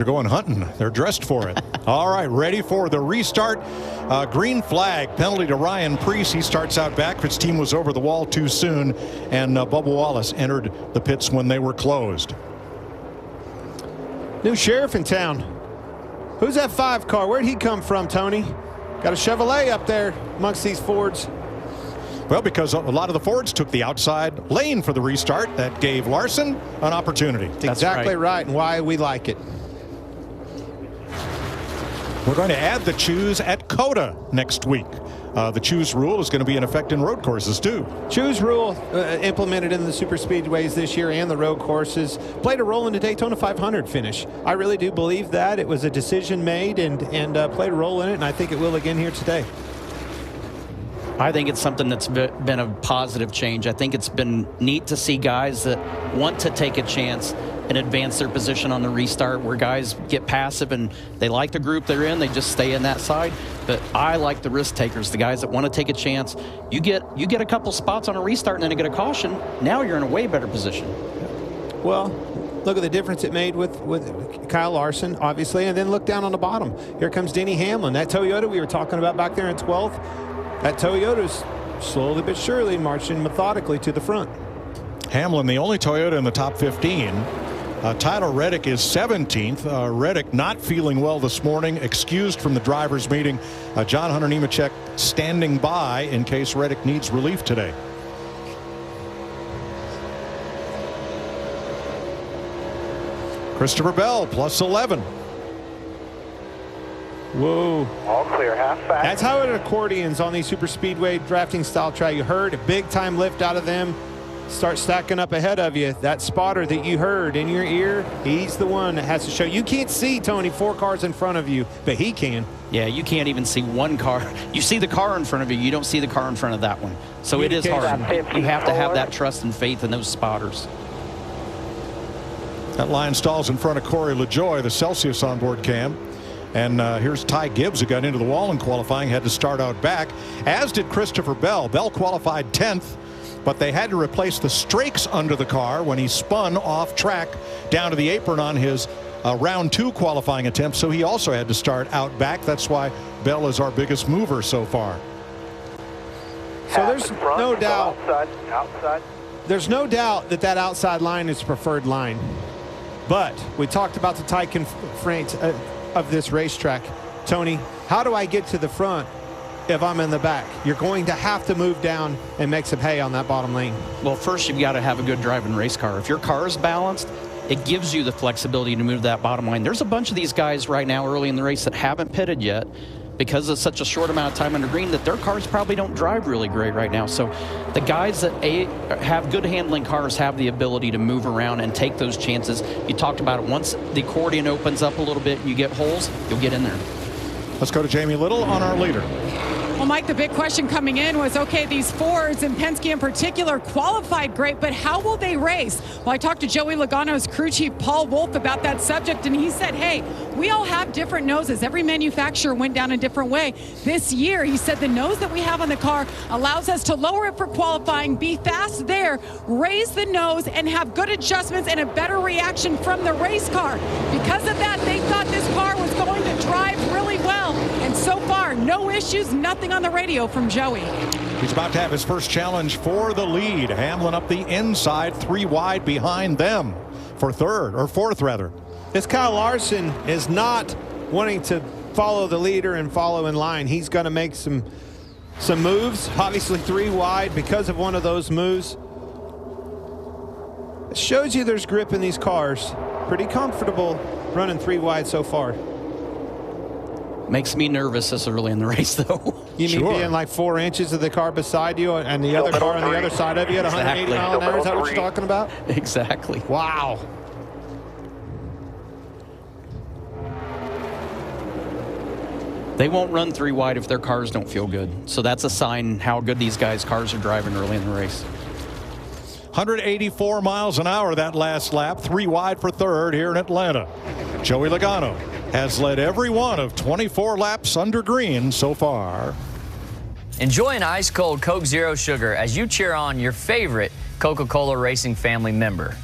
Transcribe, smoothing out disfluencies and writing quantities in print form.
They're going hunting. They're dressed for it. All right, ready for the restart. Green flag, penalty to Ryan Preece. He starts out back. His team was over the wall too soon, and Bubba Wallace entered the pits when they were closed. New sheriff in town. Who's that 5 car? Where'd he come from, Tony? Got a Chevrolet up there amongst these Fords. Well, because a lot of the Fords took the outside lane for the restart. That gave Larson an opportunity. That's exactly right, and why we like it. We're going to add the choose at COTA next week. The choose rule is going to be in effect in road courses too. Choose rule implemented in the super speedways this year and the road courses played a role in the Daytona 500 finish. I really do believe that it was a decision made and played a role in it, and I think it will again here today. I think it's something that's been a positive change. I think it's been neat to see guys that want to take a chance and advance their position on the restart, where guys get passive and they like the group they're in, they just stay in that side. But I like the risk takers, the guys that want to take a chance. You get a couple spots on a restart and then you get a caution. Now you're in a way better position. Well, look at the difference it made with Kyle Larson, obviously, and then look down on the bottom. Here comes Denny Hamlin. That Toyota we were talking about back there in 12th, that Toyota's slowly but surely marching methodically to the front. Hamlin, the only Toyota in the top 15. Tyler Reddick is 17th. Reddick not feeling well this morning, excused from the drivers' meeting. John Hunter Nemechek standing by in case Reddick needs relief today. Christopher Bell plus 11. Whoa. All clear, half back. That's how it accordions on these super speedway drafting style track. You heard a big time lift out of them. Start stacking up ahead of you. That spotter that you heard in your ear, he's the one that has to show. You can't see, Tony, 4 cars in front of you, but he can. Yeah, you can't even see one car. You see the car in front of you. You don't see the car in front of that one. So it is hard. You have to have that trust and faith in those spotters. That line stalls in front of Corey LaJoie, the Celsius onboard cam. And here's Ty Gibbs, who got into the wall in qualifying, had to start out back, as did Christopher Bell. Bell qualified 10th. But they had to replace the strakes under the car when he spun off track down to the apron on his round 2 qualifying attempt. So he also had to start out back. That's why Bell is our biggest mover so far. So there's no doubt. Outside. There's no doubt that that outside line is preferred line. But we talked about the tight constraints of this racetrack. Tony, how do I get to the front if I'm in the back? You're going to have to move down and make some hay on that bottom lane. Well, first you've got to have a good driving race car. If your car is balanced, it gives you the flexibility to move that bottom line. There's a bunch of these guys right now early in the race that haven't pitted yet because of such a short amount of time under green that their cars probably don't drive really great right now. So the guys that have good handling cars have the ability to move around and take those chances. You talked about it. Once the accordion opens up a little bit and you get holes, you'll get in there. Let's go to Jamie Little on our leader. Well, Mike, the big question coming in was, okay, these Fords and Penske in particular qualified great, but how will they race? Well, I talked to Joey Logano's crew chief, Paul Wolf, about that subject, and he said, hey, we all have different noses. Every manufacturer went down a different way. This year, he said the nose that we have on the car allows us to lower it for qualifying, be fast there, raise the nose, and have good adjustments and a better reaction from the race car. Because of that, they thought this car was going to drive really well, and so far, no issues, nothing on the radio from Joey. He's about to have his first challenge for the lead. Hamlin up the inside, 3 wide behind them for fourth rather. This Kyle Larson is not wanting to follow the leader and follow in line. He's going to make some moves, obviously 3 wide because of one of those moves. It shows you there's grip in these cars. Pretty comfortable running 3 wide so far. Makes me nervous this early in the race, though. You mean being like 4 inches of the car beside you and the other car on the other side of you at 180 mile an hour? Is that what you're talking about? Exactly. Wow. They won't run 3 wide if their cars don't feel good. So that's a sign how good these guys' cars are driving early in the race. 184 miles an hour that last lap, 3 wide for third here in Atlanta. Joey Logano has led every one of 24 laps under green so far. Enjoy an ice-cold Coke Zero Sugar as you cheer on your favorite Coca-Cola Racing family member.